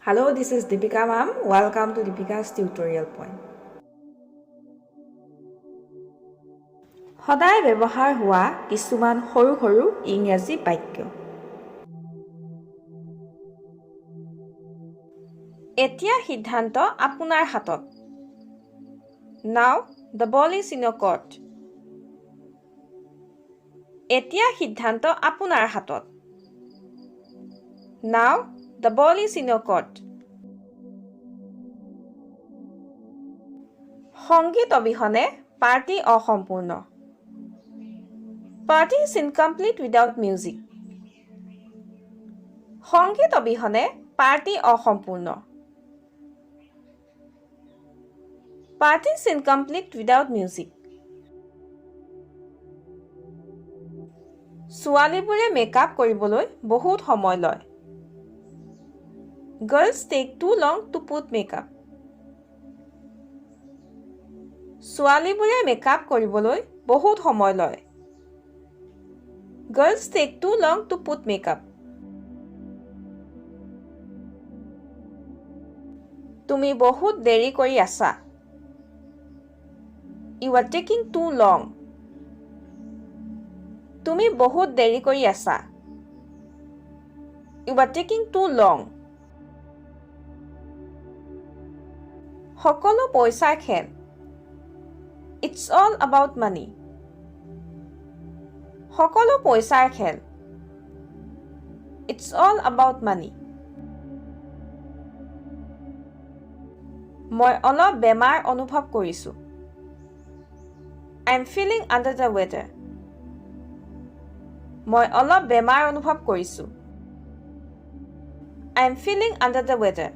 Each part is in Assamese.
Hello, this is Deepika ma'am. Welcome to Deepika's tutorial point. সদায় ব্যৱহাৰ হোৱা কিছুমান সৰু সৰু ইংৰাজী বাক্য। এতিয়া সিদ্ধান্ত আপোনাৰ হাতত। Now the ball is in your court. এতিয়া সিদ্ধান্ত আপোনাৰ হাতত। Now the ball is in your court. সংগীত অবিহনে পাৰ্টি অসম্পূৰ্ণ। Party is incomplete without music. সংগীত অবিহনে পাৰ্টি অসম্পূৰ্ণ। Party is incomplete without music. ছোৱালীবোৰে মেকআপ কৰিবলৈ বহুত সময় লয়। Girls take too long to put makeup. ছোৱালীবোৰে মেকআপ কৰিবলৈ বহুত সময় লয়। Girls take too long to put makeup. তুমি বহুত দেৰি কৰি আছা। You are taking too long. তুমি বহুত দেৰি কৰি আছা। You are taking too long. সকলো পইচাৰ খেল। It's all about money. সকলো পইচাৰ খেল। It's all about money. মই অলপ বেমাৰ অনুভৱ কৰিছো। I'm feeling under the weather. মই অলপ বেমাৰ অনুভৱ কৰিছো। I'm feeling under the weather.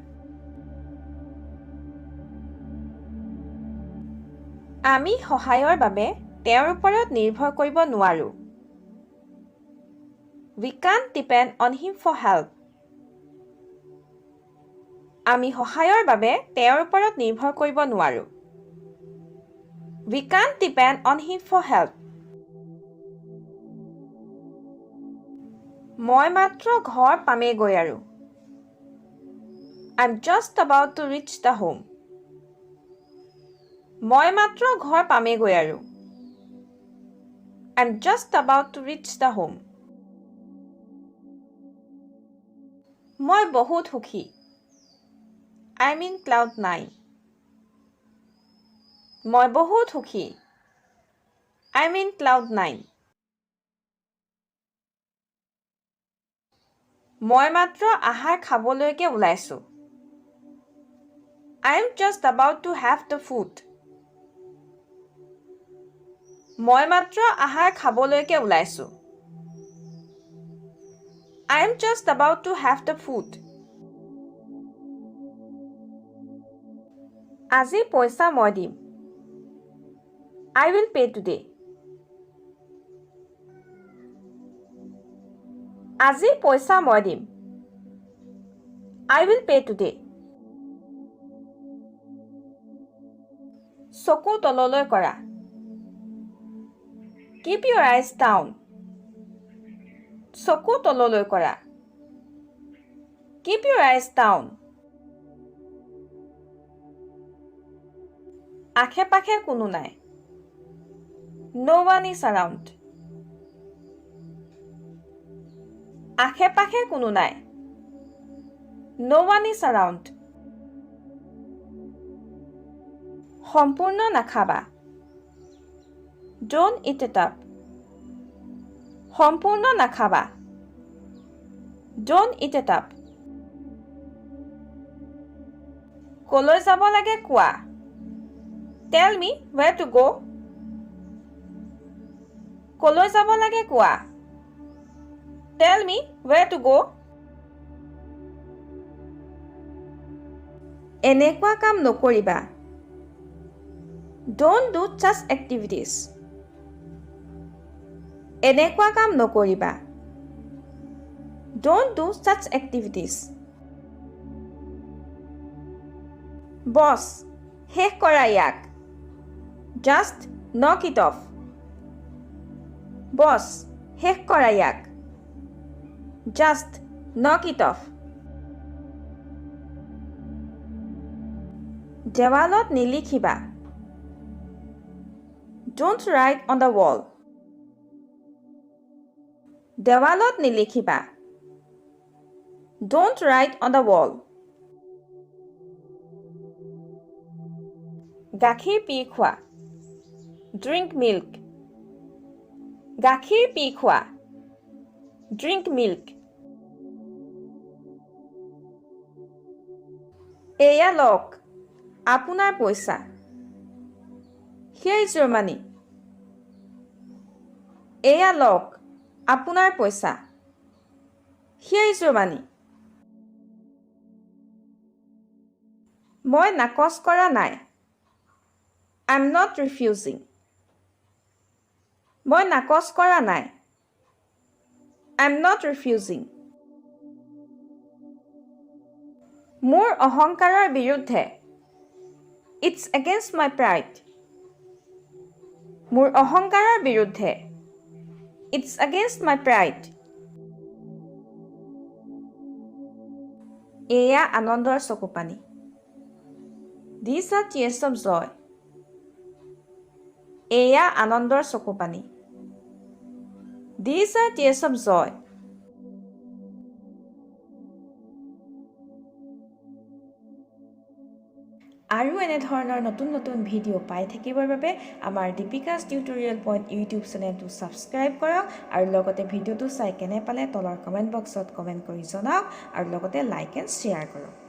আমি সহায়ৰ বাবে তেওঁৰ ওপৰত নিৰ্ভৰ কৰিব নোৱাৰো। We can't depend on him for help. আমি সহায়ৰ বাবে তেওঁৰ ওপৰত নিৰ্ভৰ কৰিব নোৱাৰো। We can't depend on him for help. মই মাত্ৰ ঘৰ পামেগৈ আৰু। I'm just about to reach the home. মই মাত্ৰ ঘৰ পামেগৈ আৰু। I'm just about to reach the home. মই বহুত সুখী। I'm in cloud 9. মই বহুত সুখী। I'm in cloud 9. মই মাত্ৰ আহাৰ খাবলৈকে ওলাইছো। I'm just about to have the food. মই মাত্ৰ আহাৰ খাবলৈকে ওলাইছো। I'm just about to have the food. আজি পইচা মই দিম। I will pay today. আজি পইচা মই দিম। I will pay today. চকু তললৈ কৰা। Keep your eyes down. চকু তললৈ কৰা। Keep your eyes down. আশে-পাশে কোনো নাই। No one is around. আশে-পাশে কোনো নাই। No one is around. সম্পূৰ্ণ নাখাবা। Don't eat it up. সম্পূৰ্ণ নাখাবা। Don't eat it up. কলৈ যাব লাগে কোৱা। Tell me where to go. কলৈ যাব লাগে কোৱা। Tell me where to go. এনেকুৱা কাম নকৰিবা। Don't do such activities. এনেকুৱা কাম নকৰিবা। Don't do such activities. বছ, শেষ কৰা ইয়াক। Just knock it off. বছ, শেষ কৰা ইয়াক। Just knock it off. দেৱালত নিলিখিবা Don't write on the wall দেৱালত নিলিখিবা Don't write on the wall গাখীৰ পি খোৱা Drink milk গাখীৰ পি খোৱা Drink milk এয়া লওক আপোনাৰ পইচা Here is your money এয়া লওক আপোনাৰ পইচা Here is your money মই নাকচ কৰা নাই I'm not refusing মই নাকচ কৰা নাই I'm not refusing মোৰ অহংকাৰৰ বিৰুদ্ধে It's against my pride মোৰ অহংকাৰৰ বিৰুদ্ধে It's against my pride এয়া আনন্দৰ চকুপানী These are tears of joy এয়া আনন্দৰ চকুপানী These are tears of joy আৰু এনে ধৰণৰ নতুন নতুন ভিডিঅ' পাই থাকিবৰ বাবে আমাৰ দীপিকাছ টিউটৰিয়েল পইণ্ট ইউটিউব চেনেলটো ছাবস্ক্ৰাইব কৰক আৰু লগতে ভিডিঅ'টো চাই কেনে পালে তলৰ কমেণ্ট বক্সত কমেণ্ট কৰি জনাওক আৰু লগতে লাইক এণ্ড শ্বেয়াৰ কৰক